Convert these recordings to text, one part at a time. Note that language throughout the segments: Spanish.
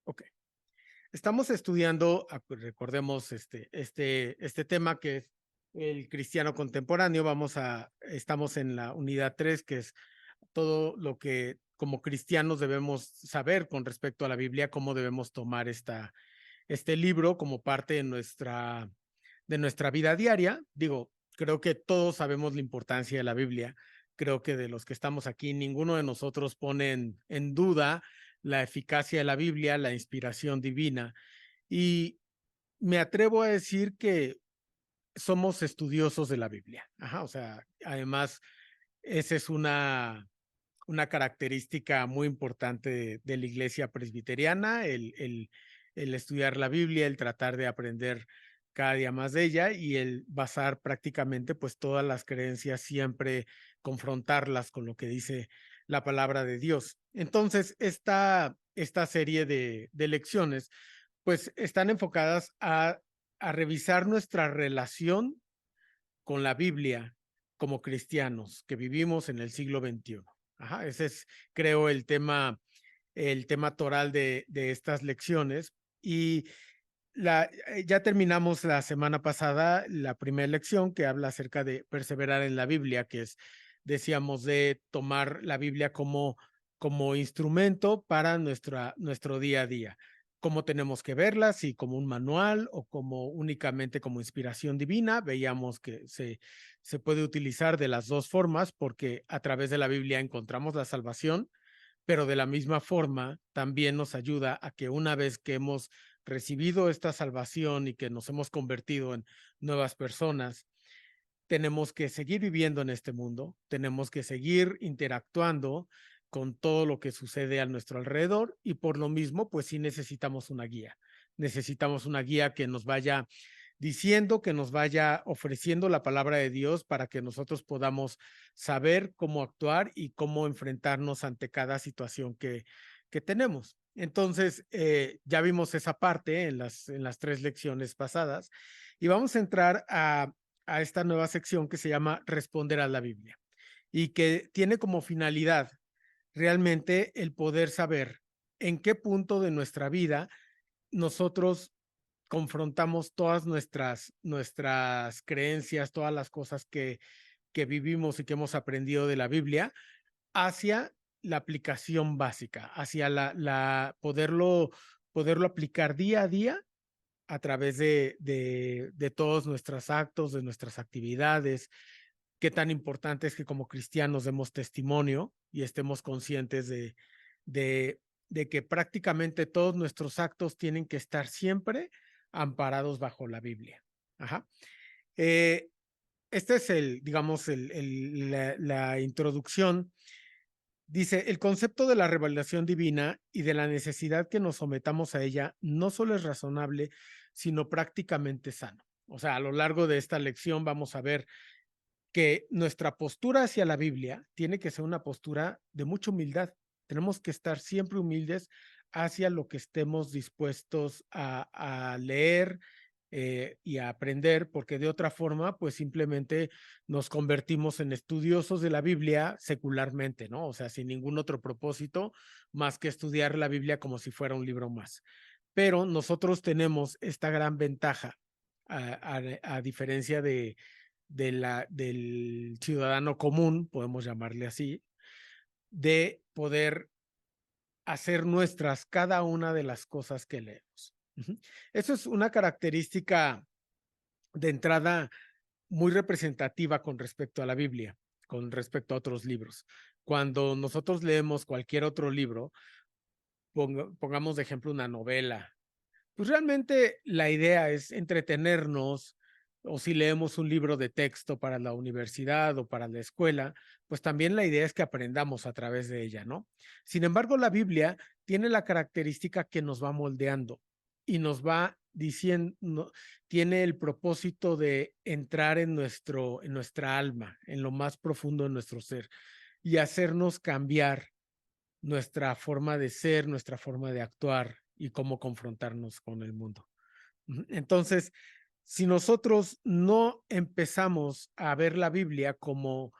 Ok. Estamos estudiando, recordemos este tema que es el cristiano contemporáneo. Estamos en la unidad 3, que es todo lo que como cristianos debemos saber con respecto a la Biblia, cómo debemos tomar este libro como parte de nuestra vida diaria. Digo, creo que todos sabemos la importancia de la Biblia. Creo que de los que estamos aquí, ninguno de nosotros pone en duda la eficacia de la Biblia, la inspiración divina. Y me atrevo a decir que somos estudiosos de la Biblia. Ajá, o sea, además, esa es una característica muy importante de la iglesia presbiteriana, el estudiar la Biblia, el tratar de aprender cada día más de ella y el basar prácticamente pues todas las creencias, siempre confrontarlas con lo que dice la palabra de Dios. Entonces, esta serie de lecciones pues están enfocadas a revisar nuestra relación con la Biblia como cristianos que vivimos en el siglo XXI. Ajá, ese es, creo, el tema toral de estas lecciones. Y ya terminamos la semana pasada la primera lección que habla acerca de perseverar en la Biblia, que es, decíamos, de tomar la Biblia como instrumento para nuestro día a día. Cómo tenemos que verla, si como un manual o como únicamente como inspiración divina. Veíamos que se puede utilizar de las dos formas porque a través de la Biblia encontramos la salvación, pero de la misma forma también nos ayuda a que una vez que hemos recibido esta salvación y que nos hemos convertido en nuevas personas, tenemos que seguir viviendo en este mundo, tenemos que seguir interactuando con todo lo que sucede a nuestro alrededor y por lo mismo, pues sí necesitamos una guía. Necesitamos una guía que nos vaya diciendo, que nos vaya ofreciendo la palabra de Dios para que nosotros podamos saber cómo actuar y cómo enfrentarnos ante cada situación que tenemos. Entonces, ya vimos esa parte en las tres lecciones pasadas y vamos a entrar a esta nueva sección que se llama Responder a la Biblia y que tiene como finalidad realmente el poder saber en qué punto de nuestra vida nosotros confrontamos todas nuestras creencias, todas las cosas que vivimos y que hemos aprendido de la Biblia hacia la aplicación básica, hacia poderlo aplicar día a día a través de todos nuestros actos, de nuestras actividades. Qué tan importante es que como cristianos demos testimonio y estemos conscientes de, de que prácticamente todos nuestros actos tienen que estar siempre amparados bajo la Biblia. Ajá. Eh, este es digamos, la introducción. Dice, el concepto de la revelación divina y de la necesidad que nos sometamos a ella no solo es razonable, sino prácticamente sano. O sea, a lo largo de esta lección vamos a ver que nuestra postura hacia la Biblia tiene que ser una postura de mucha humildad. Tenemos que estar siempre humildes hacia lo que estemos dispuestos a leer y a aprender, porque de otra forma, pues simplemente nos convertimos en estudiosos de la Biblia secularmente, ¿no? O sea, sin ningún otro propósito más que estudiar la Biblia como si fuera un libro más. Pero nosotros tenemos esta gran ventaja, a diferencia del ciudadano común, podemos llamarle así, de poder hacer nuestras cada una de las cosas que leemos. Eso es una característica de entrada muy representativa con respecto a la Biblia, con respecto a otros libros. Cuando nosotros leemos cualquier otro libro, pongamos de ejemplo una novela, pues realmente la idea es entretenernos, o si leemos un libro de texto para la universidad o para la escuela, pues también la idea es que aprendamos a través de ella, ¿no? Sin embargo, la Biblia tiene la característica que nos va moldeando y nos va diciendo, tiene el propósito de entrar en nuestra alma, en lo más profundo de nuestro ser y hacernos cambiar nuestra forma de ser, nuestra forma de actuar y cómo confrontarnos con el mundo. Entonces, si nosotros no empezamos a ver la Biblia como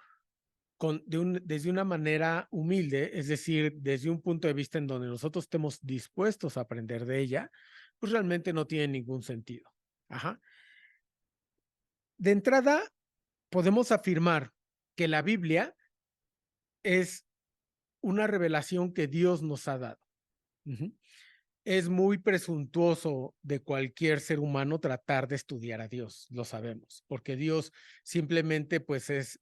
desde una manera humilde, es decir, desde un punto de vista en donde nosotros estemos dispuestos a aprender de ella, pues realmente no tiene ningún sentido. Ajá. De entrada, podemos afirmar que la Biblia es una revelación que Dios nos ha dado. Ujú. Es muy presuntuoso de cualquier ser humano tratar de estudiar a Dios, lo sabemos, porque Dios simplemente pues es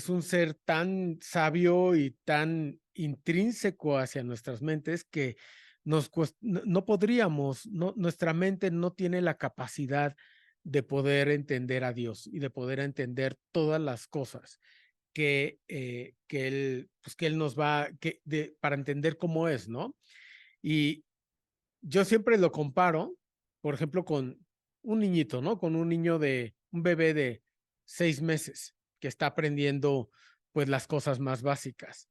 un ser tan sabio y tan intrínseco hacia nuestras mentes que no podríamos, nuestra mente no tiene la capacidad de poder entender a Dios y de poder entender todas las cosas que él nos va, para entender cómo es, ¿no? Y yo siempre lo comparo, por ejemplo, con un niñito, ¿no? Con un bebé de 6 meses que está aprendiendo pues las cosas más básicas.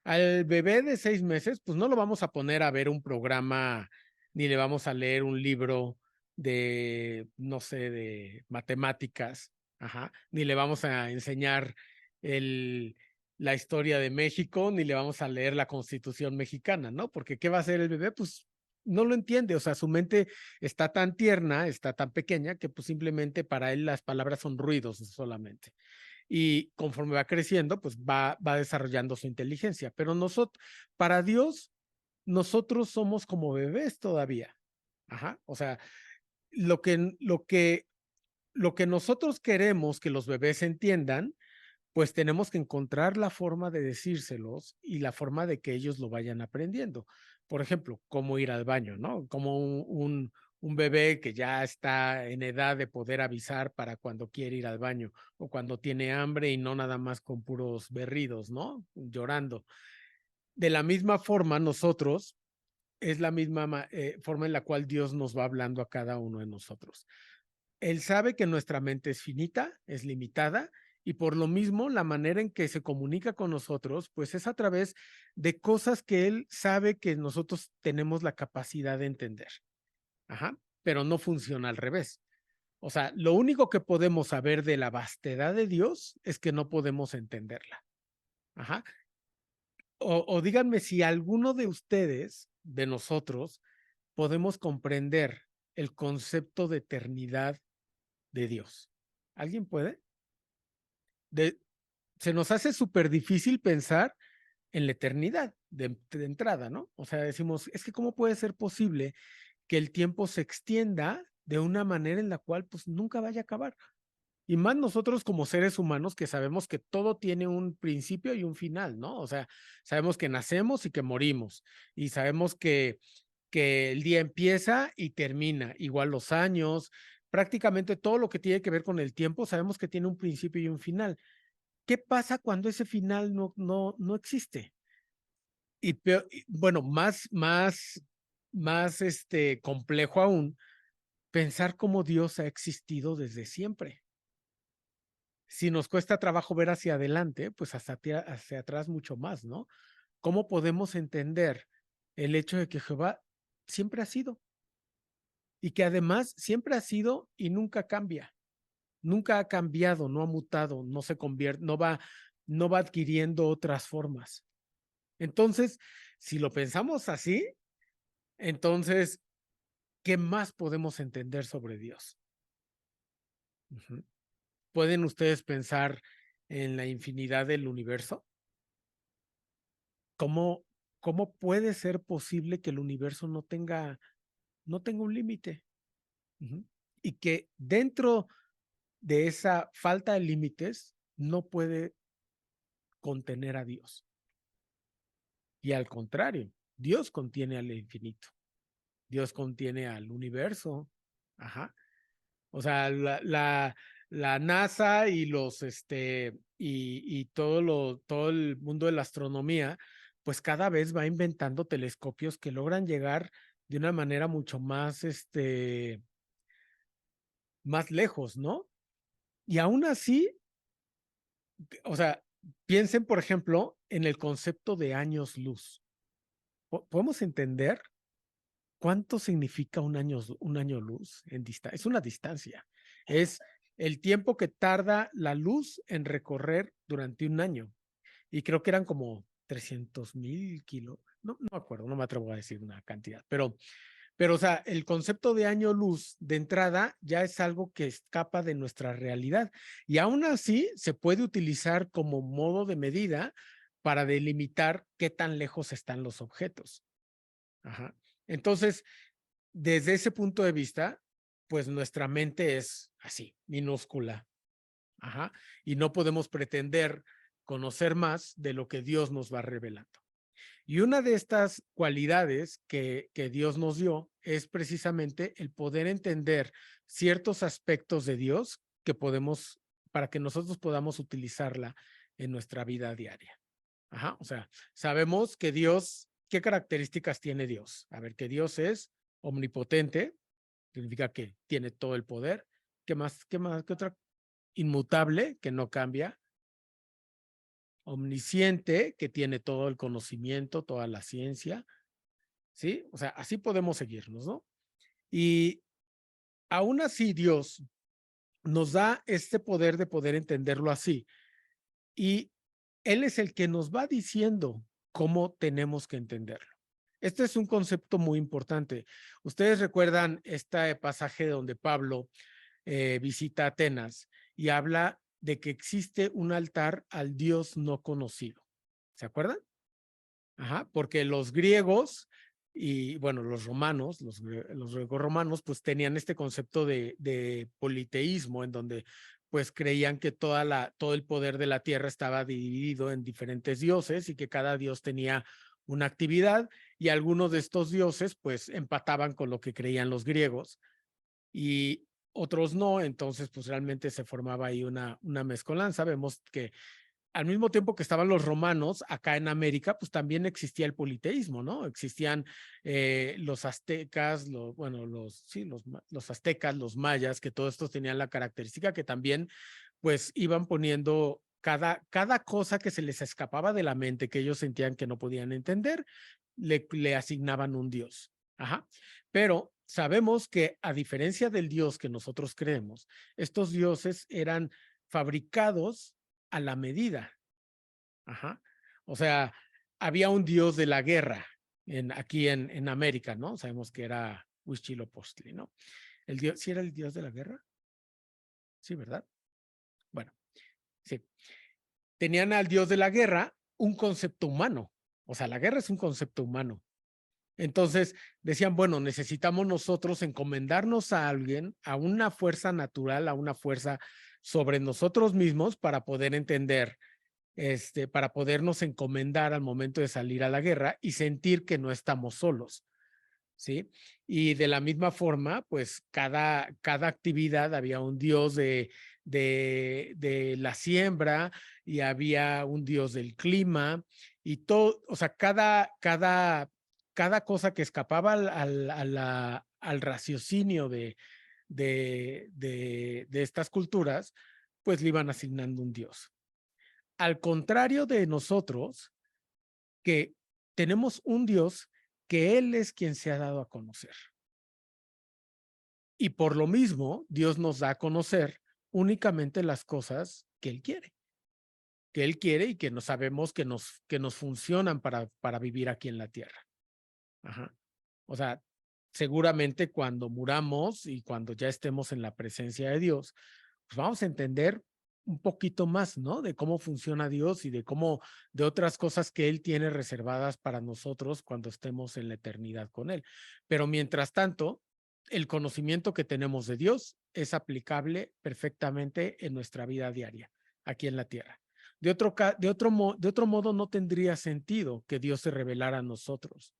Al bebé de 6 meses, pues no lo vamos a poner a ver un programa, ni le vamos a leer un libro de, no sé, de matemáticas, ajá, ni le vamos a enseñar el, la historia de México, ni le vamos a leer la Constitución mexicana, ¿no? Porque ¿qué va a hacer el bebé? Pues no lo entiende, o sea, su mente está tan tierna, está tan pequeña, que pues simplemente para él las palabras son ruidos solamente y conforme va creciendo, pues va desarrollando su inteligencia. Pero para Dios, nosotros somos como bebés todavía. Ajá. O sea, lo que, lo que, lo que nosotros queremos que los bebés entiendan, pues tenemos que encontrar la forma de decírselos y la forma de que ellos lo vayan aprendiendo. Por ejemplo, cómo ir al baño, ¿no? Como un bebé que ya está en edad de poder avisar para cuando quiere ir al baño o cuando tiene hambre y no nada más con puros berridos, ¿no? Llorando. De la misma forma, nosotros es la misma forma en la cual Dios nos va hablando a cada uno de nosotros. Él sabe que nuestra mente es finita, es limitada, y por lo mismo la manera en que se comunica con nosotros, pues es a través de cosas que él sabe que nosotros tenemos la capacidad de entender. Ajá, pero no funciona al revés. O sea, lo único que podemos saber de la vastedad de Dios es que no podemos entenderla. Ajá. O díganme si alguno de ustedes, de nosotros, podemos comprender el concepto de eternidad de Dios. ¿Alguien puede? De, Se nos hace súper difícil pensar en la eternidad de entrada, ¿no? O sea, decimos, es que ¿cómo puede ser posible que el tiempo se extienda de una manera en la cual pues nunca vaya a acabar? Y más nosotros como seres humanos que sabemos que todo tiene un principio y un final, ¿no? O sea, sabemos que nacemos y que morimos y sabemos que el día empieza y termina, igual los años, prácticamente todo lo que tiene que ver con el tiempo, sabemos que tiene un principio y un final. ¿Qué pasa cuando ese final no existe? Bueno, más complejo aún, pensar cómo Dios ha existido desde siempre. Si nos cuesta trabajo ver hacia adelante, pues hacia atrás mucho más, ¿no? ¿Cómo podemos entender el hecho de que Jehová siempre ha sido y que además siempre ha sido y nunca cambia? Nunca ha cambiado, no ha mutado, no se convierte, no va adquiriendo otras formas. Entonces, si lo pensamos así, entonces, ¿qué más podemos entender sobre Dios? Ujú. ¿Pueden ustedes pensar en la infinidad del universo? ¿Cómo, cómo puede ser posible que el universo no tenga un límite? Ujú. Y que dentro de esa falta de límites no puede contener a Dios. Y al contrario, Dios contiene al infinito. Dios contiene al universo. Ajá. O sea, la NASA y y todo el mundo de la astronomía, pues cada vez va inventando telescopios que logran llegar de una manera mucho más, más lejos, ¿no? Y aún así, o sea, piensen, por ejemplo, en el concepto de años luz. ¿Podemos entender cuánto significa un año luz en distancia? Es una distancia. Es el tiempo que tarda la luz en recorrer durante un año. Y creo que eran como 300,000 kilos. No, no me acuerdo, no me atrevo a decir una cantidad, pero, o sea, el concepto de año luz de entrada ya es algo que escapa de nuestra realidad y aún así se puede utilizar como modo de medida para delimitar qué tan lejos están los objetos. Ajá. Entonces, desde ese punto de vista, pues nuestra mente es así, minúscula. Ajá. Y no podemos pretender conocer más de lo que Dios nos va revelando. Y una de estas cualidades que Dios nos dio es precisamente el poder entender ciertos aspectos de Dios que podemos, para que nosotros podamos utilizarla en nuestra vida diaria. Ajá, o sea, sabemos que Dios, ¿qué características tiene Dios? A ver, que Dios es omnipotente, significa que tiene todo el poder. ¿Qué más? ¿Qué más? ¿Qué otra? Inmutable, que no cambia. Omnisciente, que tiene todo el conocimiento, toda la ciencia, ¿sí? O sea, así podemos seguirnos, ¿no? Y aún así Dios nos da este poder de poder entenderlo así. Y Él es el que nos va diciendo cómo tenemos que entenderlo. Este es un concepto muy importante. Ustedes recuerdan este pasaje donde Pablo visita Atenas y habla de que existe un altar al Dios no conocido. ¿Se acuerdan? Ajá, porque los griegos y, bueno, los romanos, los griegos romanos, pues tenían este concepto de politeísmo, en donde pues creían que todo el poder de la tierra estaba dividido en diferentes dioses y que cada dios tenía una actividad y algunos de estos dioses pues empataban con lo que creían los griegos y otros no, entonces pues realmente se formaba ahí una mezcolanza. Vemos que al mismo tiempo que estaban los romanos acá en América, pues también existía el politeísmo, ¿no? Existían los aztecas, sí, los aztecas, los mayas, que todos estos tenían la característica que también, pues, iban poniendo cada cosa que se les escapaba de la mente, que ellos sentían que no podían entender, le asignaban un dios. Ajá. Pero sabemos que a diferencia del dios que nosotros creemos, estos dioses eran fabricados a la medida. Ajá. O sea, había un dios de la guerra aquí en América, ¿no? Sabemos que era Huitzilopochtli, ¿no? El dios, ¿sí era el dios de la guerra? Sí, ¿verdad? Bueno, sí. Tenían al dios de la guerra un concepto humano. O sea, la guerra es un concepto humano. Entonces decían, bueno, necesitamos nosotros encomendarnos a alguien, a una fuerza natural, a una fuerza sobre nosotros mismos para poder entender para podernos encomendar al momento de salir a la guerra y sentir que no estamos solos, ¿sí? Y de la misma forma, pues cada actividad había un dios de la siembra y había un dios del clima y todo, o sea, cada cosa que escapaba al raciocinio de estas culturas, pues le iban asignando un dios. Al contrario de nosotros, que tenemos un Dios que Él es quien se ha dado a conocer. Y por lo mismo, Dios nos da a conocer únicamente las cosas que Él quiere y que no sabemos que nos funcionan para vivir aquí en la tierra. Ajá. O sea, seguramente cuando muramos y cuando ya estemos en la presencia de Dios, pues vamos a entender un poquito más, ¿no? De cómo funciona Dios y de otras cosas que Él tiene reservadas para nosotros cuando estemos en la eternidad con Él. Pero mientras tanto, el conocimiento que tenemos de Dios es aplicable perfectamente en nuestra vida diaria, aquí en la tierra. De otro modo, no tendría sentido que Dios se revelara a nosotros.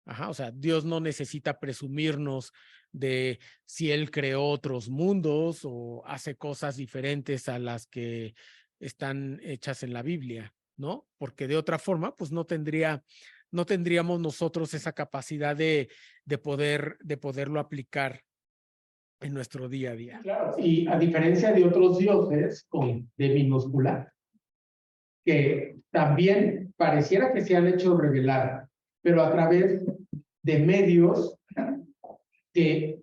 Ajá, o sea, Dios no necesita presumirnos de si Él creó otros mundos o hace cosas diferentes a las que están hechas en la Biblia, ¿no? Porque de otra forma, pues no tendríamos nosotros esa capacidad de poderlo aplicar en nuestro día a día. Claro, y a diferencia de otros dioses con de minúscula, que también pareciera que se han hecho revelar, pero a través de medios que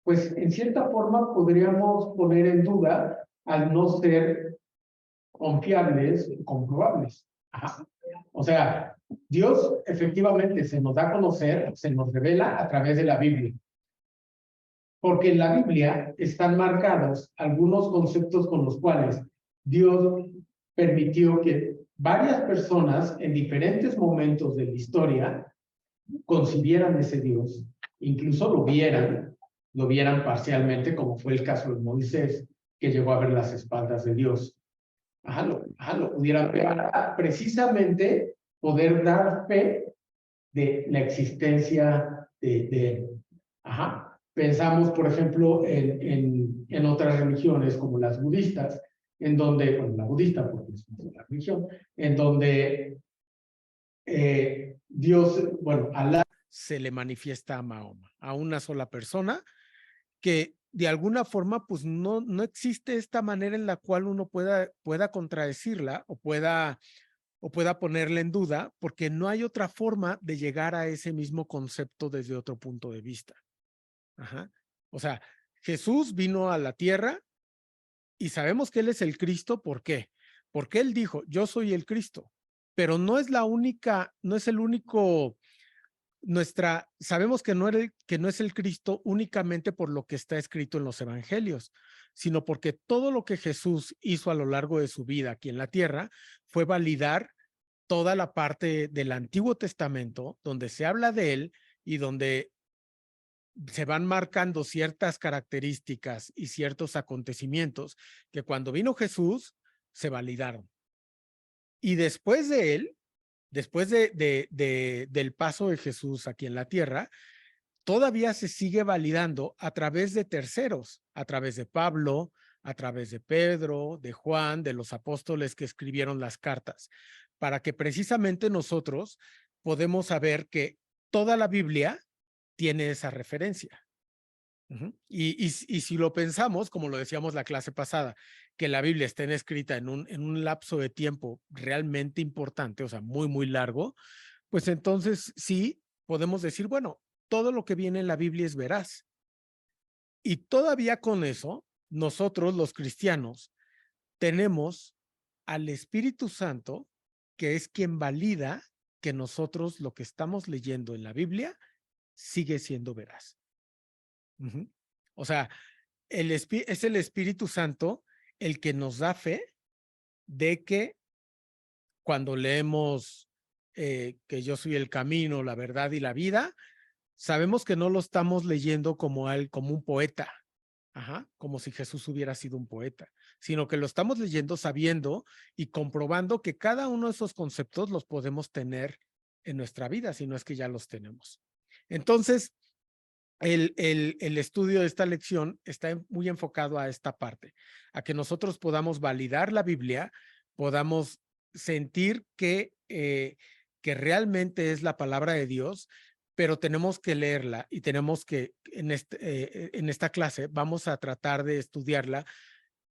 pues en cierta forma podríamos poner en duda al no ser confiables, comprobables. Ajá. O sea, Dios efectivamente se nos da a conocer, se nos revela a través de la Biblia. Porque en la Biblia están marcados algunos conceptos con los cuales Dios permitió que varias personas en diferentes momentos de la historia concibieran ese Dios, incluso lo vieran parcialmente, como fue el caso de Moisés, que llegó a ver las espaldas de Dios. Lo pudieran ver, precisamente poder dar fe de la existencia de Pensamos, por ejemplo, en otras religiones como las budistas, en donde, bueno, la budista, porque es una religión, en donde Dios, bueno, Alá se le manifiesta a Mahoma, a una sola persona, que de alguna forma pues no existe esta manera en la cual uno pueda contradecirla o pueda ponerla en duda, porque no hay otra forma de llegar a ese mismo concepto desde otro punto de vista. Ajá. O sea, Jesús vino a la tierra y sabemos que Él es el Cristo. ¿Por qué? Porque Él dijo, yo soy el Cristo, pero no es la única, no es el único, sabemos que no es el Cristo únicamente por lo que está escrito en los evangelios, sino porque todo lo que Jesús hizo a lo largo de su vida aquí en la tierra fue validar toda la parte del Antiguo Testamento donde se habla de Él y donde se van marcando ciertas características y ciertos acontecimientos que cuando vino Jesús se validaron. Y después de él, después del paso de Jesús aquí en la tierra, todavía se sigue validando a través de terceros, a través de Pablo, a través de Pedro, de Juan, de los apóstoles que escribieron las cartas, para que precisamente nosotros podemos saber que toda la Biblia tiene esa referencia. Y si lo pensamos, como lo decíamos la clase pasada, que la Biblia esté escrita en un lapso de tiempo realmente importante, o sea, muy, muy largo, pues entonces sí podemos decir, bueno, todo lo que viene en la Biblia es veraz. Y todavía con eso, nosotros los cristianos tenemos al Espíritu Santo, que es quien valida que nosotros lo que estamos leyendo en la Biblia sigue siendo veraz. O sea, es el Espíritu Santo el que nos da fe de que cuando leemos que yo soy el camino, la verdad y la vida, sabemos que no lo estamos leyendo como un poeta, como si Jesús hubiera sido un poeta, sino que lo estamos leyendo sabiendo y comprobando que cada uno de esos conceptos los podemos tener en nuestra vida, si no es que ya los tenemos. Entonces, el estudio de esta lección está muy enfocado a esta parte, a que nosotros podamos validar la Biblia, podamos sentir que realmente es la palabra de Dios, pero tenemos que leerla y tenemos que, en esta clase, vamos a tratar de estudiarla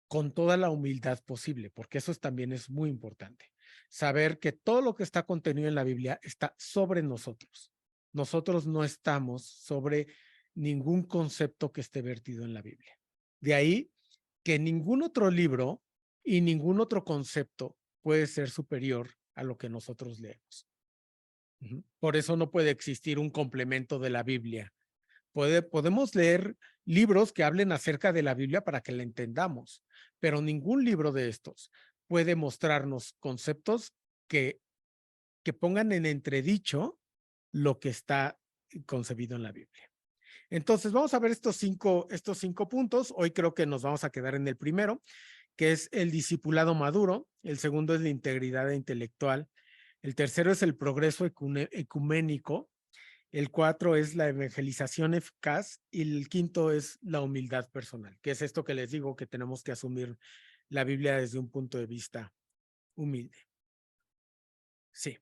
con toda la humildad posible, porque eso también es muy importante. Saber que todo lo que está contenido en la Biblia está sobre nosotros. Nosotros no estamos sobre ningún concepto que esté vertido en la Biblia. De ahí que ningún otro libro y ningún otro concepto puede ser superior a lo que nosotros leemos. Por eso no puede existir un complemento de la Biblia. Podemos leer libros que hablen acerca de la Biblia para que la entendamos, pero ningún libro de estos puede mostrarnos conceptos que pongan en entredicho lo que está concebido en la Biblia. Entonces, vamos a ver estos cinco puntos. Hoy creo que nos vamos a quedar en el primero, que es el discipulado maduro. El segundo es la integridad intelectual. El tercero es el progreso ecuménico. El 4 es la evangelización eficaz y el quinto es la humildad personal, que es esto que les digo, que tenemos que asumir la Biblia desde un punto de vista humilde. Sí.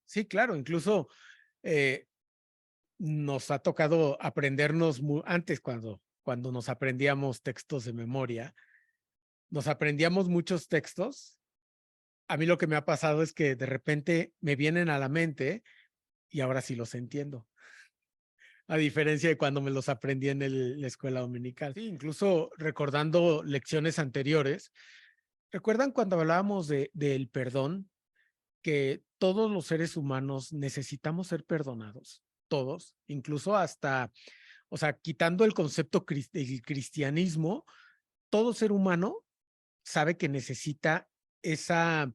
Sí, claro, incluso nos ha tocado aprendernos antes cuando nos aprendíamos textos de memoria, nos aprendíamos muchos textos a mí lo que me ha pasado es que de repente me vienen a la mente y ahora sí los entiendo. A diferencia de cuando me los aprendí en la escuela dominical. Sí, incluso recordando lecciones anteriores, ¿recuerdan cuando hablábamos del perdón? Que todos los seres humanos necesitamos ser perdonados, todos, incluso hasta, o sea, quitando el concepto del cristianismo, todo ser humano sabe que necesita esa,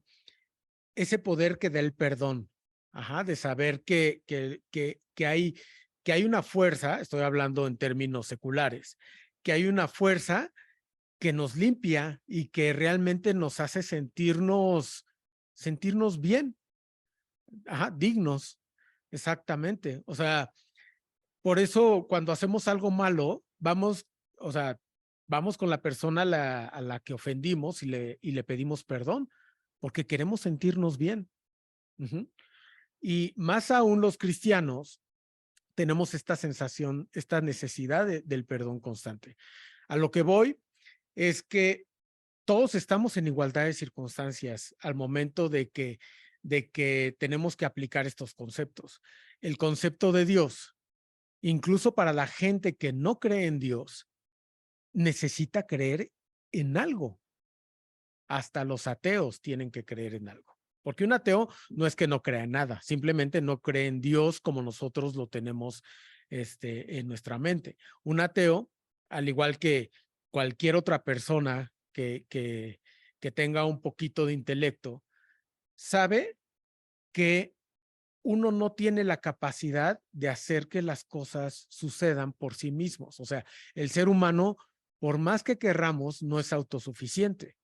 ese poder que da el perdón, ajá, de saber que hay una fuerza, estoy hablando en términos seculares, que hay una fuerza que nos limpia y que realmente nos hace sentirnos bien, ajá, dignos, exactamente. O sea, por eso cuando hacemos algo malo, vamos, o sea, vamos con la persona a la que ofendimos y le pedimos perdón, porque queremos sentirnos bien. Ujú. Y más aún los cristianos tenemos esta sensación, esta necesidad del perdón constante. A lo que voy es que todos estamos en igualdad de circunstancias al momento de que tenemos que aplicar estos conceptos. El concepto de Dios, incluso para la gente que no cree en Dios, necesita creer en algo. Hasta los ateos tienen que creer en algo. Porque un ateo no es que no crea en nada, simplemente no cree en Dios como nosotros lo tenemos en nuestra mente. Un ateo, al igual que cualquier otra persona que tenga un poquito de intelecto, sabe que uno no tiene la capacidad de hacer que las cosas sucedan por sí mismos. O sea, el ser humano, por más que querramos, no es autosuficiente.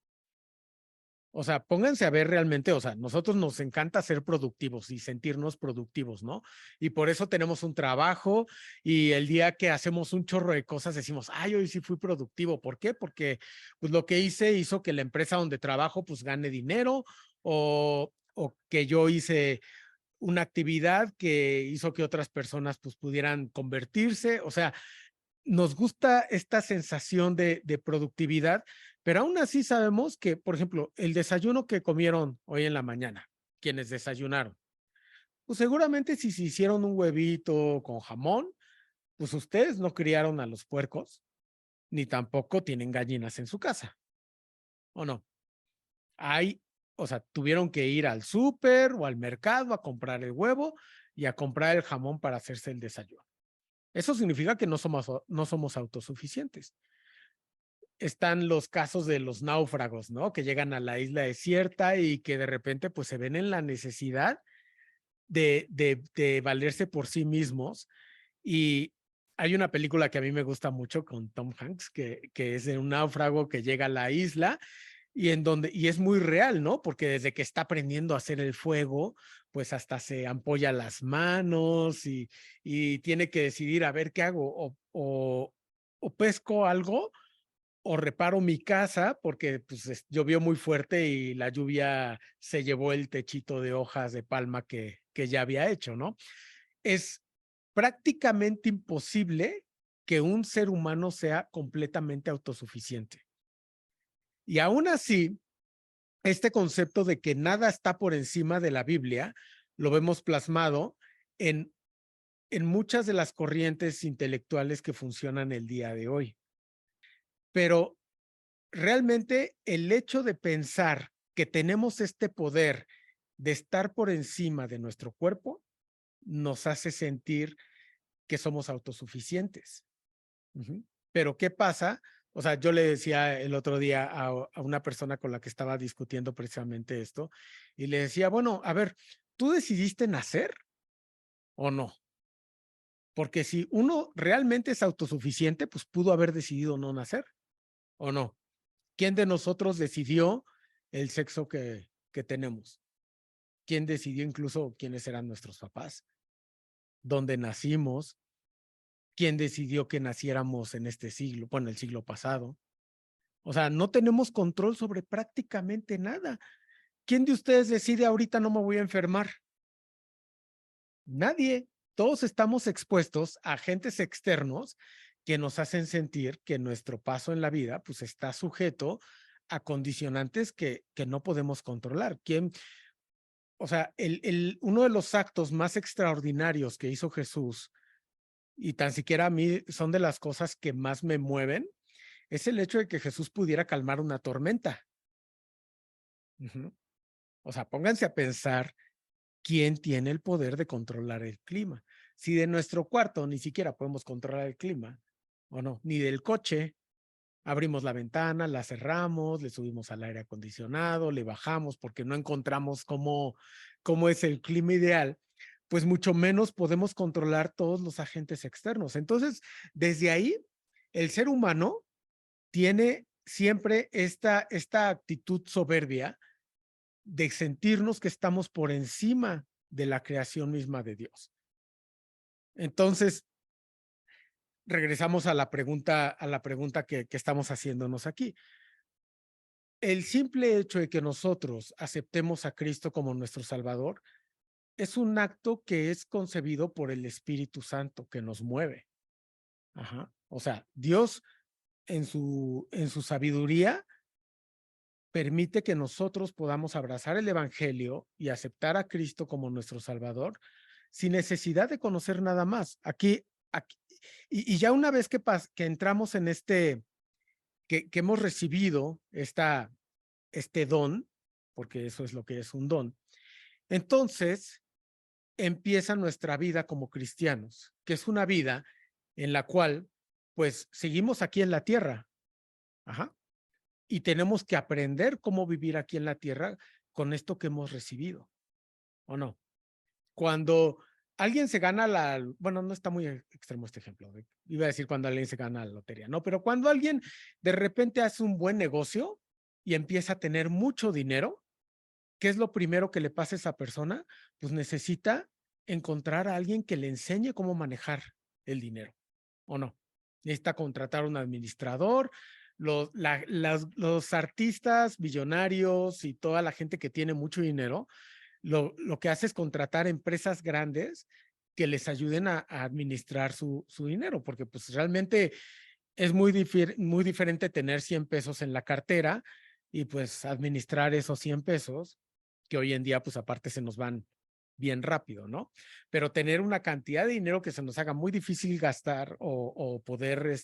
O sea, pónganse a ver realmente, o sea, nosotros nos encanta ser productivos y sentirnos productivos, ¿no? Y por eso tenemos un trabajo y el día que hacemos un chorro de cosas decimos, ay, hoy sí fui productivo. ¿Por qué? Porque pues lo que hice hizo que la empresa donde trabajo pues gane dinero o que yo hice una actividad que hizo que otras personas pues pudieran convertirse. O sea, nos gusta esta sensación de productividad, pero aún así sabemos que, por ejemplo, el desayuno que comieron hoy en la mañana, quienes desayunaron, pues seguramente si se hicieron un huevito con jamón, pues ustedes no criaron a los puercos, ni tampoco tienen gallinas en su casa, ¿o no? Hay, o sea, tuvieron que ir al súper o al mercado a comprar el huevo y a comprar el jamón para hacerse el desayuno. Eso significa que no somos autosuficientes. Están los casos de los náufragos, ¿no? Que llegan a la isla desierta y que de repente pues se ven en la necesidad de valerse por sí mismos. Y hay una película que a mí me gusta mucho con Tom Hanks, que es de un náufrago que llega a la isla y y es muy real, ¿no? Porque desde que está aprendiendo a hacer el fuego, pues hasta se ampolla las manos y tiene que decidir a ver qué hago, o pesco algo o reparo mi casa porque pues llovió muy fuerte y la lluvia se llevó el techito de hojas de palma que ya había hecho, ¿no? Es prácticamente imposible que un ser humano sea completamente autosuficiente. Y aún así, este concepto de que nada está por encima de la Biblia lo vemos plasmado en, en muchas de las corrientes intelectuales que funcionan el día de hoy. Pero realmente el hecho de pensar que tenemos este poder de estar por encima de nuestro cuerpo nos hace sentir que somos autosuficientes. Ujú. Pero ¿qué pasa? O sea, yo le decía el otro día a una persona con la que estaba discutiendo precisamente esto y le decía, bueno, a ver, ¿tú decidiste nacer o no? Porque si uno realmente es autosuficiente, pues pudo haber decidido no nacer o no. ¿Quién de nosotros decidió el sexo que tenemos? ¿Quién decidió incluso quiénes eran nuestros papás? ¿Dónde nacimos? ¿Quién decidió que naciéramos en este siglo, bueno, el siglo pasado? O sea, no tenemos control sobre prácticamente nada. ¿Quién de ustedes decide ahorita no me voy a enfermar? Nadie. Todos estamos expuestos a agentes externos que nos hacen sentir que nuestro paso en la vida pues está sujeto a condicionantes que no podemos controlar. O sea, uno de los actos más extraordinarios que hizo Jesús, y tan siquiera a mí son de las cosas que más me mueven, es el hecho de que Jesús pudiera calmar una tormenta. O sea, pónganse a pensar quién tiene el poder de controlar el clima. Si de nuestro cuarto ni siquiera podemos controlar el clima, o no, ni del coche, abrimos la ventana, la cerramos, le subimos al aire acondicionado, le bajamos porque no encontramos cómo es el clima ideal, pues mucho menos podemos controlar todos los agentes externos. Entonces, desde ahí, el ser humano tiene siempre esta actitud soberbia de sentirnos que estamos por encima de la creación misma de Dios. Entonces, regresamos a la pregunta que estamos haciéndonos aquí. El simple hecho de que nosotros aceptemos a Cristo como nuestro Salvador es un acto que es concebido por el Espíritu Santo que nos mueve. Ajá. O sea, Dios en su sabiduría permite que nosotros podamos abrazar el Evangelio y aceptar a Cristo como nuestro Salvador sin necesidad de conocer nada más. Aquí y ya una vez que entramos en que hemos recibido este don, porque eso es lo que es un don, entonces empieza nuestra vida como cristianos, que es una vida en la cual pues seguimos aquí en la tierra. Ajá. Y tenemos que aprender cómo vivir aquí en la tierra con esto que hemos recibido, ¿o no? Cuando alguien se gana bueno, no está muy extremo este ejemplo, iba a decir cuando alguien se gana la lotería, ¿no? Pero cuando alguien de repente hace un buen negocio y empieza a tener mucho dinero, ¿qué es lo primero que le pasa a esa persona? Pues necesita encontrar a alguien que le enseñe cómo manejar el dinero, ¿o no? Necesita contratar un administrador. Los artistas millonarios y toda la gente que tiene mucho dinero, lo que hace es contratar empresas grandes que les ayuden a administrar su dinero, porque pues realmente es muy diferente tener 100 pesos en la cartera y pues administrar esos 100 pesos, que hoy en día pues aparte se nos van bien rápido, ¿no? Pero tener una cantidad de dinero que se nos haga muy difícil gastar o poder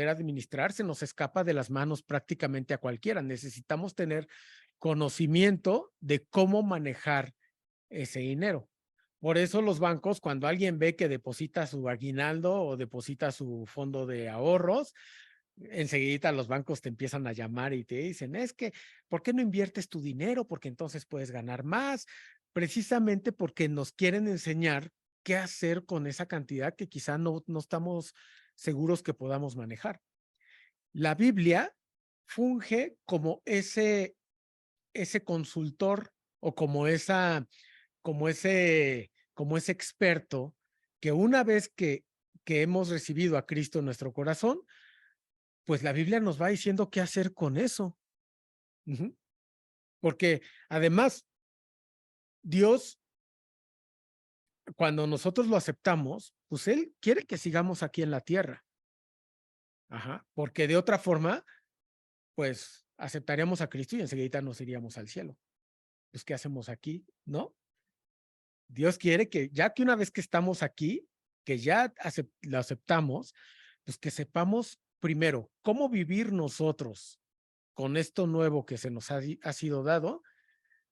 administrar, se nos escapa de las manos prácticamente a cualquiera. Necesitamos tener conocimiento de cómo manejar ese dinero. Por eso los bancos, cuando alguien ve que deposita su aguinaldo o deposita su fondo de ahorros, enseguida los bancos te empiezan a llamar y te dicen, es que, ¿por qué no inviertes tu dinero? Porque entonces puedes ganar más, precisamente porque nos quieren enseñar qué hacer con esa cantidad que quizá no estamos seguros que podamos manejar. La Biblia funge como ese consultor o como ese experto que una vez que hemos recibido a Cristo en nuestro corazón, pues la Biblia nos va diciendo qué hacer con eso. Porque además, Dios, cuando nosotros lo aceptamos, pues Él quiere que sigamos aquí en la tierra. Ajá. Porque de otra forma, pues aceptaríamos a Cristo y enseguida nos iríamos al cielo. Pues, ¿qué hacemos aquí? ¿No? Dios quiere que, ya que una vez que estamos aquí, que ya lo aceptamos, pues que sepamos primero cómo vivir nosotros con esto nuevo que se nos ha sido dado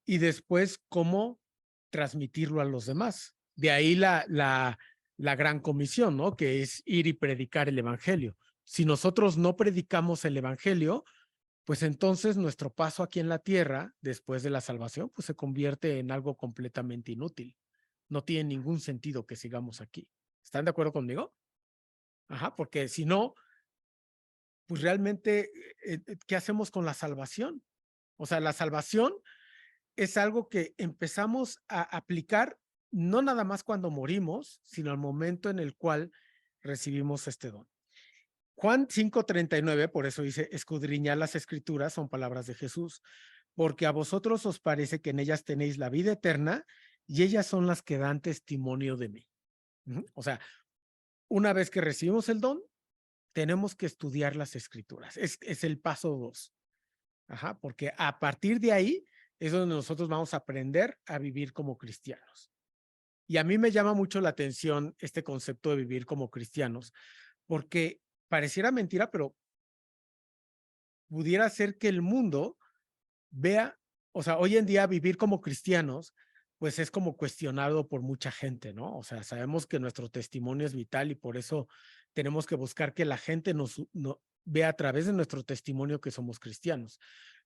y después cómo transmitirlo a los demás. De ahí la gran comisión, ¿no? Que es ir y predicar el evangelio. Si nosotros no predicamos el evangelio, pues entonces nuestro paso aquí en la tierra, después de la salvación, pues se convierte en algo completamente inútil. No tiene ningún sentido que sigamos aquí. ¿Están de acuerdo conmigo? Ajá, porque si no, pues realmente, ¿qué hacemos con la salvación? O sea, la salvación es algo que empezamos a aplicar no nada más cuando morimos, sino al momento en el cual recibimos este don. Juan 5:39, por eso dice, escudriñad las escrituras, son palabras de Jesús, porque a vosotros os parece que en ellas tenéis la vida eterna y ellas son las que dan testimonio de mí. O sea, una vez que recibimos el don, tenemos que estudiar las escrituras. Es el paso 2. Ajá, porque a partir de ahí es donde nosotros vamos a aprender a vivir como cristianos. Y a mí me llama mucho la atención este concepto de vivir como cristianos, porque pareciera mentira, pero pudiera ser que el mundo vea, o sea, hoy en día vivir como cristianos, pues es como cuestionado por mucha gente, ¿no? O sea, sabemos que nuestro testimonio es vital y por eso tenemos que buscar que la gente no, vea a través de nuestro testimonio que somos cristianos.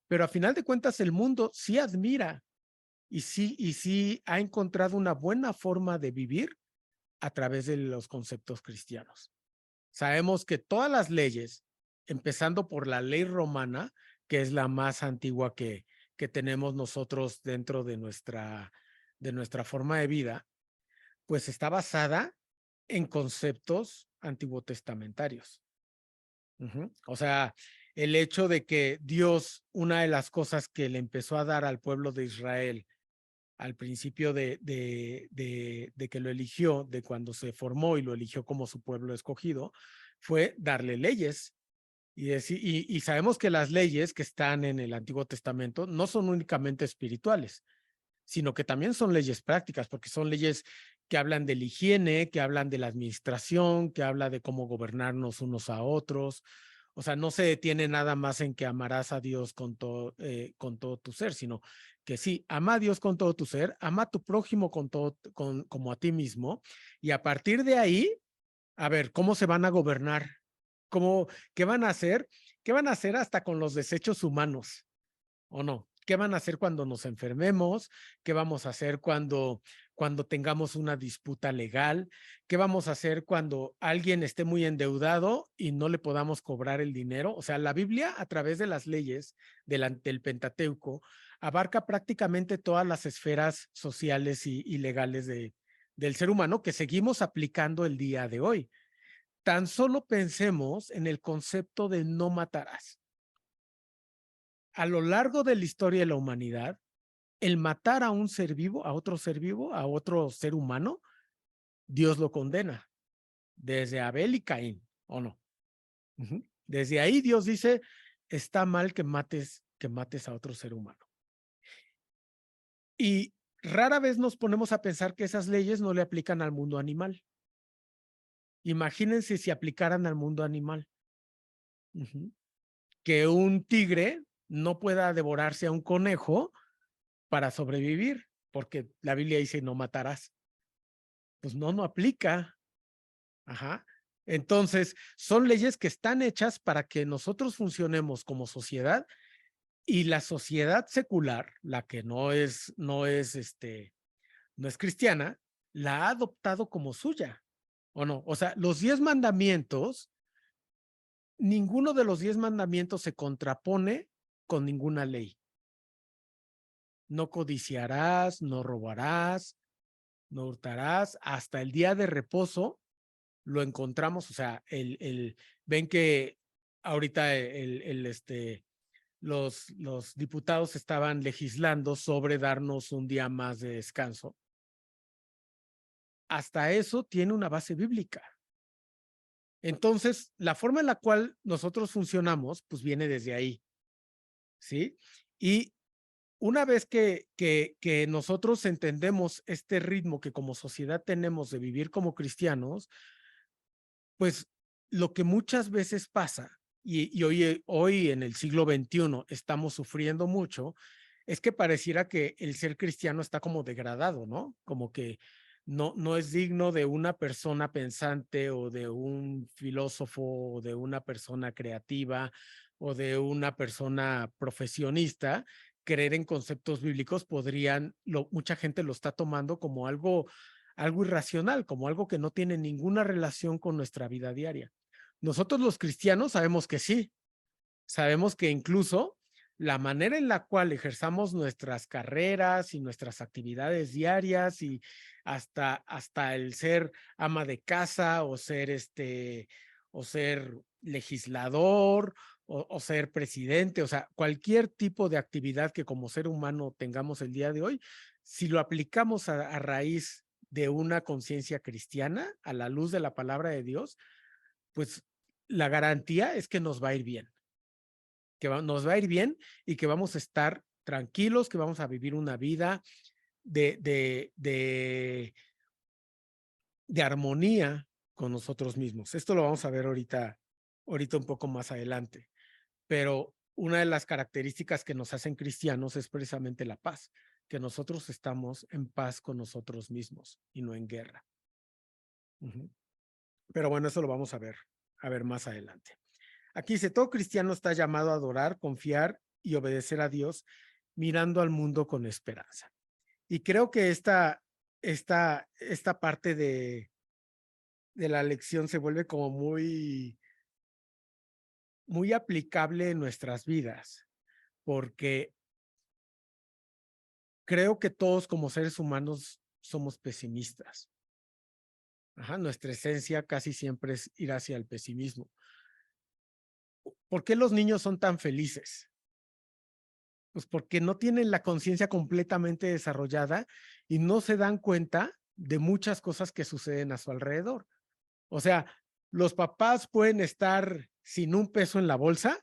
Pero a final de cuentas, el mundo sí admira y sí ha encontrado una buena forma de vivir a través de los conceptos cristianos. Sabemos que todas las leyes, empezando por la ley romana, que es la más antigua que tenemos nosotros dentro de nuestra forma de vida, pues está basada en conceptos antiguo testamentarios. O sea, el hecho de que Dios, una de las cosas que le empezó a dar al pueblo de Israel al principio de que lo eligió, de cuando se formó y lo eligió como su pueblo escogido, fue darle leyes. Y sabemos que las leyes que están en el Antiguo Testamento no son únicamente espirituales, sino que también son leyes prácticas, porque son leyes que hablan de la higiene, que hablan de la administración, que habla de cómo gobernarnos unos a otros. O sea, no se detiene nada más en que amarás a Dios con todo tu ser, sino que sí, ama a Dios con todo tu ser, ama a tu prójimo como a ti mismo, y a partir de ahí, a ver, ¿cómo se van a gobernar? ¿Cómo, qué van a hacer? ¿Qué van a hacer hasta con los desechos humanos? ¿O no? ¿Qué van a hacer cuando nos enfermemos? ¿Qué vamos a hacer cuando tengamos una disputa legal? ¿Qué vamos a hacer cuando alguien esté muy endeudado y no le podamos cobrar el dinero? O sea, la Biblia, a través de las leyes del Pentateuco, abarca prácticamente todas las esferas sociales y legales del ser humano que seguimos aplicando el día de hoy. Tan solo pensemos en el concepto de no matarás. A lo largo de la historia de la humanidad, el matar a un ser vivo, a otro ser vivo, a otro ser humano, Dios lo condena. Desde Abel y Caín, ¿o no? Desde ahí Dios dice, está mal que mates a otro ser humano. Y rara vez nos ponemos a pensar que esas leyes no le aplican al mundo animal. Imagínense si aplicaran al mundo animal. Que un tigre no pueda devorarse a un conejo para sobrevivir, porque la Biblia dice no matarás. Pues no aplica. Ajá. Entonces, son leyes que están hechas para que nosotros funcionemos como sociedad y la sociedad secular, la que no es cristiana, la ha adoptado como suya, ¿o no? O sea, los 10 mandamientos, ninguno de los 10 mandamientos se contrapone con ninguna ley. No codiciarás, no robarás, no hurtarás, hasta el día de reposo lo encontramos, o sea, ven que ahorita los diputados estaban legislando sobre darnos un día más de descanso. Hasta eso tiene una base bíblica. Entonces, la forma en la cual nosotros funcionamos, pues viene desde ahí, ¿sí? Y una vez que nosotros entendemos este ritmo que como sociedad tenemos de vivir como cristianos, pues lo que muchas veces pasa, y hoy en el siglo XXI estamos sufriendo mucho, es que pareciera que el ser cristiano está como degradado, ¿no? Como que no es digno de una persona pensante o de un filósofo o de una persona creativa o de una persona profesionista creer en conceptos bíblicos mucha gente lo está tomando como algo irracional, como algo que no tiene ninguna relación con nuestra vida diaria. Nosotros los cristianos sabemos que sí, sabemos que incluso la manera en la cual ejerzamos nuestras carreras y nuestras actividades diarias y hasta el ser ama de casa o ser legislador o ser presidente, o sea, cualquier tipo de actividad que como ser humano tengamos el día de hoy, si lo aplicamos a raíz de una conciencia cristiana, a la luz de la palabra de Dios, pues la garantía es que nos va a ir bien. que nos va a ir bien y que vamos a estar tranquilos, que vamos a vivir una vida de armonía con nosotros mismos. Esto lo vamos a ver ahorita un poco más adelante. Pero una de las características que nos hacen cristianos es precisamente la paz, que nosotros estamos en paz con nosotros mismos y no en guerra. Pero bueno, eso lo vamos a ver más adelante. Aquí dice, todo cristiano está llamado a adorar, confiar y obedecer a Dios, mirando al mundo con esperanza. Y creo que esta parte de la lección se vuelve como muy aplicable en nuestras vidas, porque creo que todos como seres humanos somos pesimistas. Nuestra esencia casi siempre es ir hacia el pesimismo. ¿Por qué los niños son tan felices? Pues porque no tienen la conciencia completamente desarrollada y no se dan cuenta de muchas cosas que suceden a su alrededor. O sea, los papás pueden estar sin un peso en la bolsa,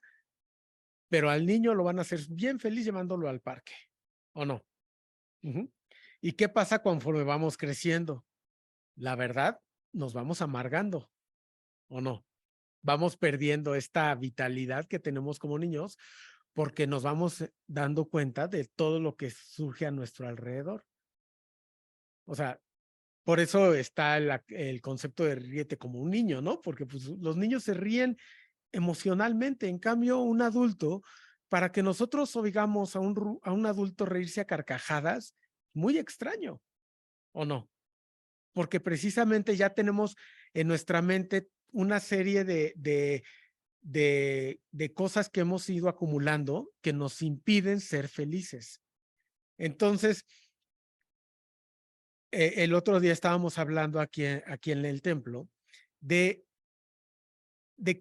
pero al niño lo van a hacer bien feliz llevándolo al parque, ¿o no? ¿Y qué pasa conforme vamos creciendo? La verdad, nos vamos amargando, ¿o no? Vamos perdiendo esta vitalidad que tenemos como niños porque nos vamos dando cuenta de todo lo que surge a nuestro alrededor. O sea, por eso está el concepto de ríete como un niño, ¿no? Porque pues, los niños se ríen emocionalmente. En cambio, un adulto, para que nosotros oigamos a un adulto reírse a carcajadas, muy extraño, ¿o no? Porque precisamente ya tenemos en nuestra mente una serie de cosas que hemos ido acumulando que nos impiden ser felices. Entonces, el otro día estábamos hablando aquí en el templo de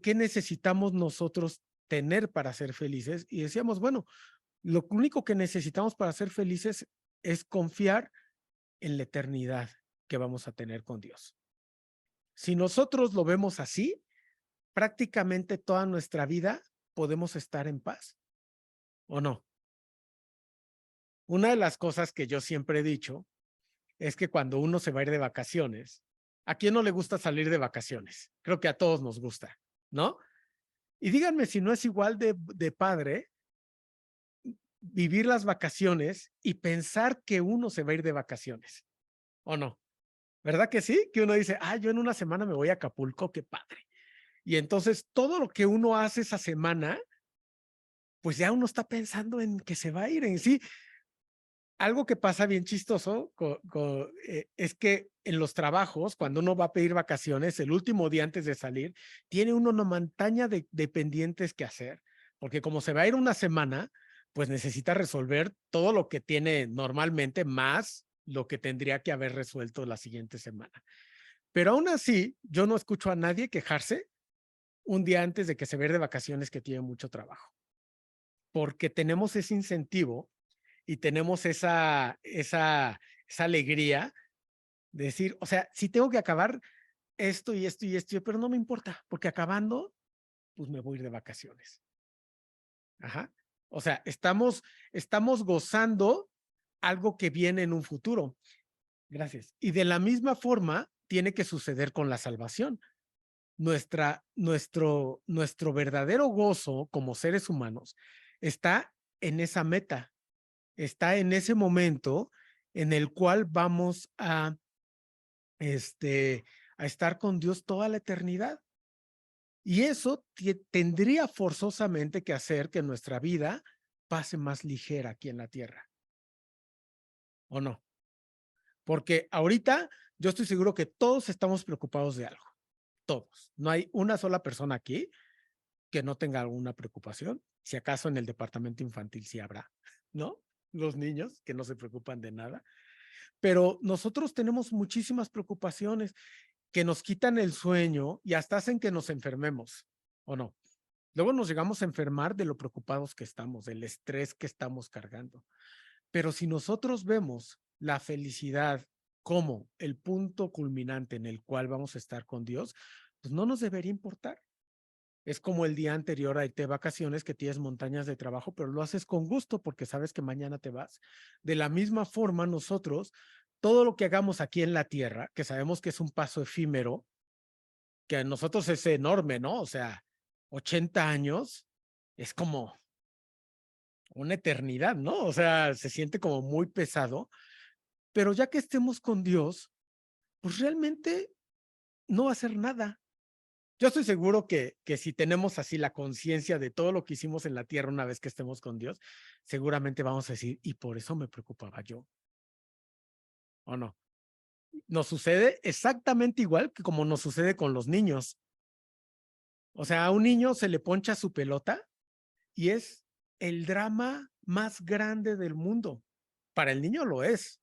qué necesitamos nosotros tener para ser felices y decíamos, bueno, lo único que necesitamos para ser felices es confiar en la eternidad que vamos a tener con Dios. Si nosotros lo vemos así, prácticamente toda nuestra vida podemos estar en paz, ¿o no? Una de las cosas que yo siempre he dicho es que cuando uno se va a ir de vacaciones, ¿a quién no le gusta salir de vacaciones? Creo que a todos nos gusta, ¿no? Y díganme si no es igual de padre vivir las vacaciones y pensar que uno se va a ir de vacaciones, ¿o no? ¿Verdad que sí? Que uno dice, yo en una semana me voy a Acapulco, qué padre. Y entonces todo lo que uno hace esa semana, pues ya uno está pensando en que se va a ir en sí. Algo que pasa bien chistoso es que en los trabajos, cuando uno va a pedir vacaciones, el último día antes de salir, tiene uno una montaña de pendientes que hacer, porque como se va a ir una semana, pues necesita resolver todo lo que tiene normalmente, más lo que tendría que haber resuelto la siguiente semana. Pero aún así, yo no escucho a nadie quejarse un día antes de que se vaya de vacaciones que tiene mucho trabajo, porque tenemos ese incentivo y tenemos esa alegría de decir, o sea, si tengo que acabar esto y esto y esto, pero no me importa, porque acabando, pues me voy a ir de vacaciones. O sea, estamos gozando algo que viene en un futuro. Gracias. Y de la misma forma, tiene que suceder con la salvación. Nuestro verdadero gozo como seres humanos está en esa meta, está en ese momento en el cual vamos a estar con Dios toda la eternidad. Y eso tendría forzosamente que hacer que nuestra vida pase más ligera aquí en la tierra. ¿O no? Porque ahorita yo estoy seguro que todos estamos preocupados de algo. Todos. No hay una sola persona aquí que no tenga alguna preocupación. Si acaso en el departamento infantil sí habrá, ¿no? Los niños que no se preocupan de nada. Pero nosotros tenemos muchísimas preocupaciones que nos quitan el sueño y hasta hacen que nos enfermemos, ¿o no? Luego nos llegamos a enfermar de lo preocupados que estamos, del estrés que estamos cargando. Pero si nosotros vemos la felicidad como el punto culminante en el cual vamos a estar con Dios, pues no nos debería importar. Es como el día anterior a irte de vacaciones, que tienes montañas de trabajo, pero lo haces con gusto porque sabes que mañana te vas. De la misma forma, nosotros, todo lo que hagamos aquí en la tierra, que sabemos que es un paso efímero, que a nosotros es enorme, ¿no? O sea, 80 años es como una eternidad, ¿no? O sea, se siente como muy pesado, pero ya que estemos con Dios, pues realmente no va a ser nada. Yo estoy seguro que si tenemos así la conciencia de todo lo que hicimos en la tierra una vez que estemos con Dios, seguramente vamos a decir, y por eso me preocupaba yo, ¿o no? Nos sucede exactamente igual que como nos sucede con los niños. O sea, a un niño se le poncha su pelota y es el drama más grande del mundo. Para el niño lo es.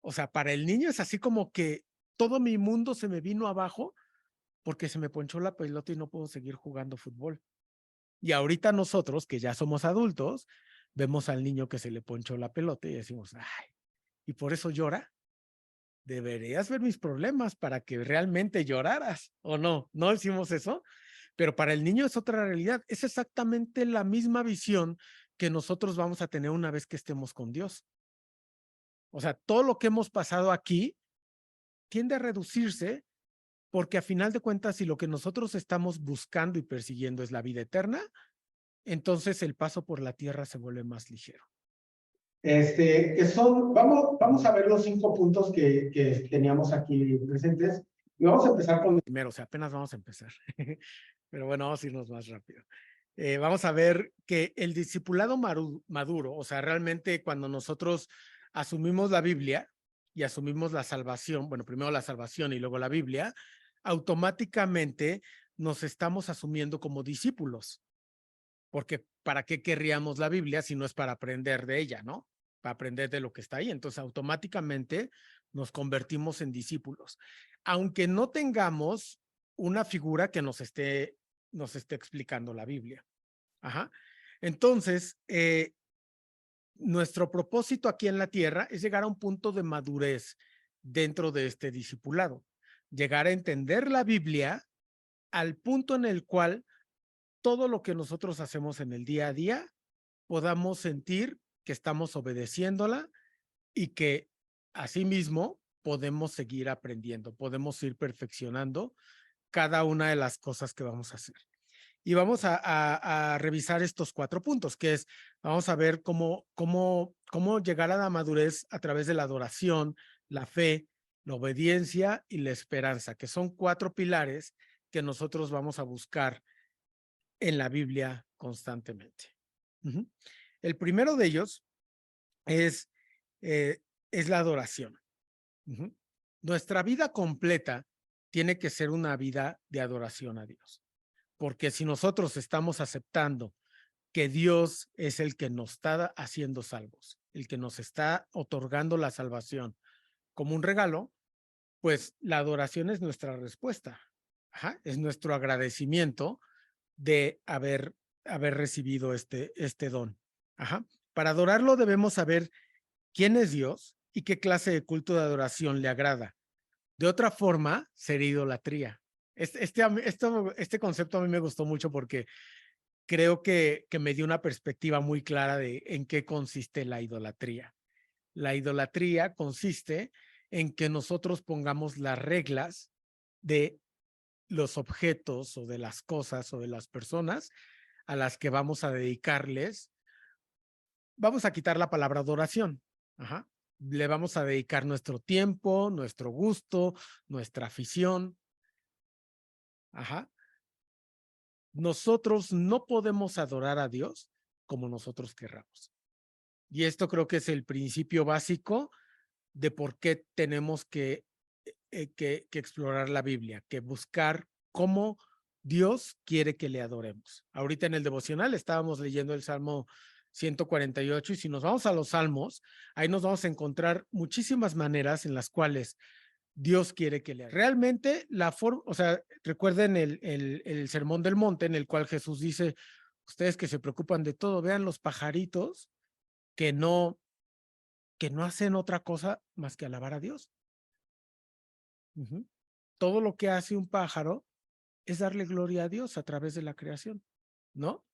O sea, para el niño es así como que todo mi mundo se me vino abajo porque se me ponchó la pelota y no puedo seguir jugando fútbol. Y ahorita nosotros, que ya somos adultos, vemos al niño que se le ponchó la pelota y decimos, ay, ¿y por eso llora? Deberías ver mis problemas para que realmente lloraras, ¿o no? ¿No decimos eso? Pero para el niño es otra realidad. Es exactamente la misma visión que nosotros vamos a tener una vez que estemos con Dios. O sea, todo lo que hemos pasado aquí tiende a reducirse porque a final de cuentas, si lo que nosotros estamos buscando y persiguiendo es la vida eterna, entonces el paso por la tierra se vuelve más ligero. Que son, vamos a ver los 5 puntos que teníamos aquí presentes y vamos a empezar con... Primero, o sea, apenas vamos a empezar, pero bueno, vamos a irnos más rápido. Vamos a ver que el discipulado maduro, o sea, realmente cuando nosotros asumimos la Biblia y asumimos la salvación, bueno, primero la salvación y luego la Biblia, automáticamente nos estamos asumiendo como discípulos, porque ¿para qué querríamos la Biblia si no es para aprender de ella, ¿no? Para aprender de lo que está ahí. Entonces, automáticamente nos convertimos en discípulos. Aunque no tengamos una figura que nos esté explicando la Biblia. Ajá. Entonces, nuestro propósito aquí en la tierra es llegar a un punto de madurez dentro de este discipulado. Llegar a entender la Biblia al punto en el cual todo lo que nosotros hacemos en el día a día podamos sentir que estamos obedeciéndola y que asimismo podemos seguir aprendiendo, podemos ir perfeccionando cada una de las cosas que vamos a hacer. Y vamos a revisar estos 4 puntos, que es, vamos a ver cómo llegar a la madurez a través de la adoración, la fe, la obediencia y la esperanza, que son 4 pilares que nosotros vamos a buscar en la Biblia constantemente. El primero de ellos es, es la adoración. Nuestra vida completa tiene que ser una vida de adoración a Dios, porque si nosotros estamos aceptando que Dios es el que nos está haciendo salvos, el que nos está otorgando la salvación como un regalo, pues la adoración es nuestra respuesta. Ajá, es nuestro agradecimiento de haber recibido este don. Ajá. Para adorarlo debemos saber quién es Dios y qué clase de culto de adoración le agrada. De otra forma, sería idolatría. Este concepto a mí me gustó mucho porque creo que me dio una perspectiva muy clara de en qué consiste la idolatría. La idolatría consiste en que nosotros pongamos las reglas de los objetos o de las cosas o de las personas a las que vamos a dedicarles. Vamos a quitar la palabra adoración. Ajá. Le vamos a dedicar nuestro tiempo, nuestro gusto, nuestra afición. Ajá. Nosotros no podemos adorar a Dios como nosotros querramos. Y esto creo que es el principio básico de por qué tenemos que explorar la Biblia, que buscar cómo Dios quiere que le adoremos. Ahorita en el devocional estábamos leyendo el Salmo 148 y si nos vamos a los salmos, ahí nos vamos a encontrar muchísimas maneras en las cuales Dios quiere que le adoremos. Realmente la forma, o sea, recuerden el Sermón del Monte en el cual Jesús dice, ustedes que se preocupan de todo, vean los pajaritos que no hacen otra cosa más que alabar a Dios. Todo lo que hace un pájaro es darle gloria a Dios a través de la creación, ¿no?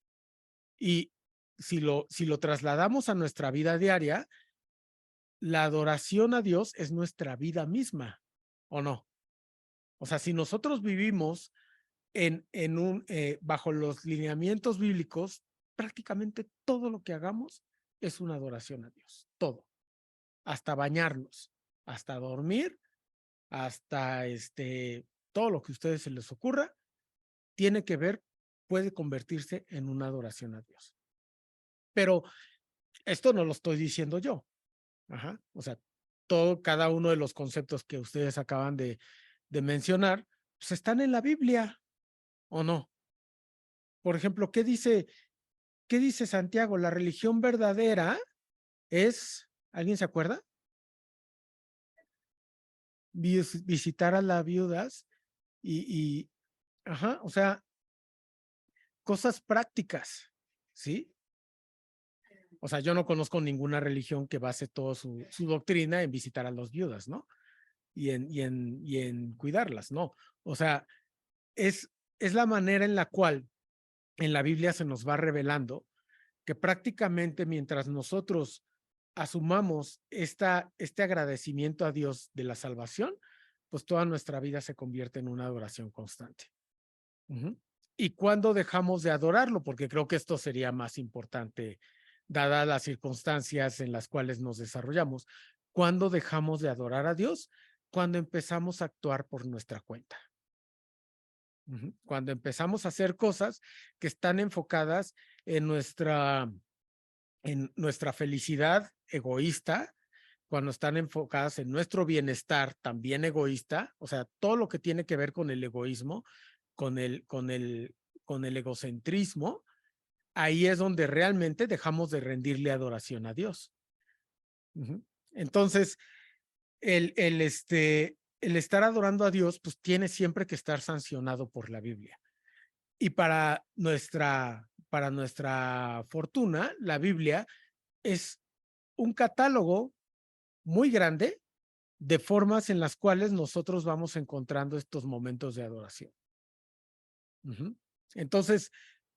Y si lo trasladamos a nuestra vida diaria, la adoración a Dios es nuestra vida misma, ¿o no? O sea, si nosotros vivimos bajo los lineamientos bíblicos, prácticamente todo lo que hagamos es una adoración a Dios, todo, hasta bañarnos, hasta dormir, hasta todo lo que a ustedes se les ocurra, tiene que ver, puede convertirse en una adoración a Dios. Pero esto no lo estoy diciendo yo. Ajá. O sea, cada uno de los conceptos que ustedes acaban de mencionar, pues están en la Biblia, ¿o no? Por ejemplo, ¿qué dice Santiago? La religión verdadera es, ¿alguien se acuerda? Visitar a las viudas ajá, o sea, cosas prácticas, ¿sí? O sea, yo no conozco ninguna religión que base toda su doctrina en visitar a las viudas, ¿no? Y en cuidarlas, ¿no? O sea, es la manera en la cual en la Biblia se nos va revelando que prácticamente mientras nosotros asumamos este agradecimiento a Dios de la salvación, pues toda nuestra vida se convierte en una adoración constante. ¿Y cuándo dejamos de adorarlo? Porque creo que esto sería más importante, dadas las circunstancias en las cuales nos desarrollamos. ¿Cuándo dejamos de adorar a Dios? Cuando empezamos a actuar por nuestra cuenta. Cuando empezamos a hacer cosas que están enfocadas en nuestra felicidad egoísta, cuando están enfocadas en nuestro bienestar también egoísta, o sea, todo lo que tiene que ver con el egoísmo, con el egocentrismo, ahí es donde realmente dejamos de rendirle adoración a Dios. Entonces, el estar adorando a Dios, pues tiene siempre que estar sancionado por la Biblia. Y para nuestra fortuna, la Biblia es un catálogo muy grande de formas en las cuales nosotros vamos encontrando estos momentos de adoración. Entonces,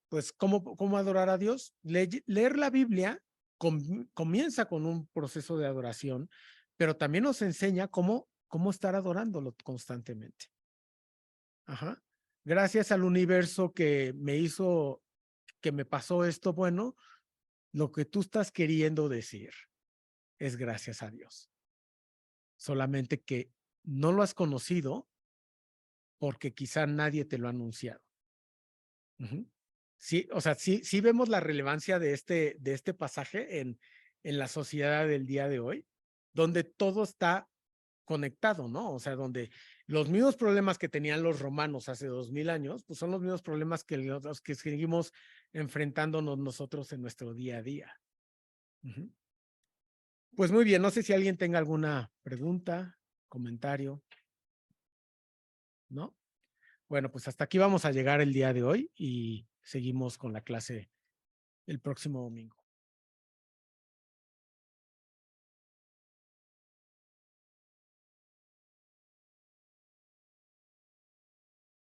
pues, ¿cómo adorar a Dios? Leer la Biblia comienza con un proceso de adoración, pero también nos enseña cómo estar adorándolo constantemente. Ajá. Gracias al universo que me pasó esto, bueno, lo que tú estás queriendo decir es gracias a Dios. Solamente que no lo has conocido porque quizá nadie te lo ha anunciado. Sí, o sea, sí vemos la relevancia de este pasaje en la sociedad del día de hoy, donde todo está conectado, ¿no? O sea, donde los mismos problemas que tenían los romanos hace 2000 años, pues son los mismos problemas que los que seguimos enfrentándonos nosotros en nuestro día a día. Pues muy bien, no sé si alguien tenga alguna pregunta, comentario, ¿no? Bueno, pues hasta aquí vamos a llegar el día de hoy y seguimos con la clase el próximo domingo.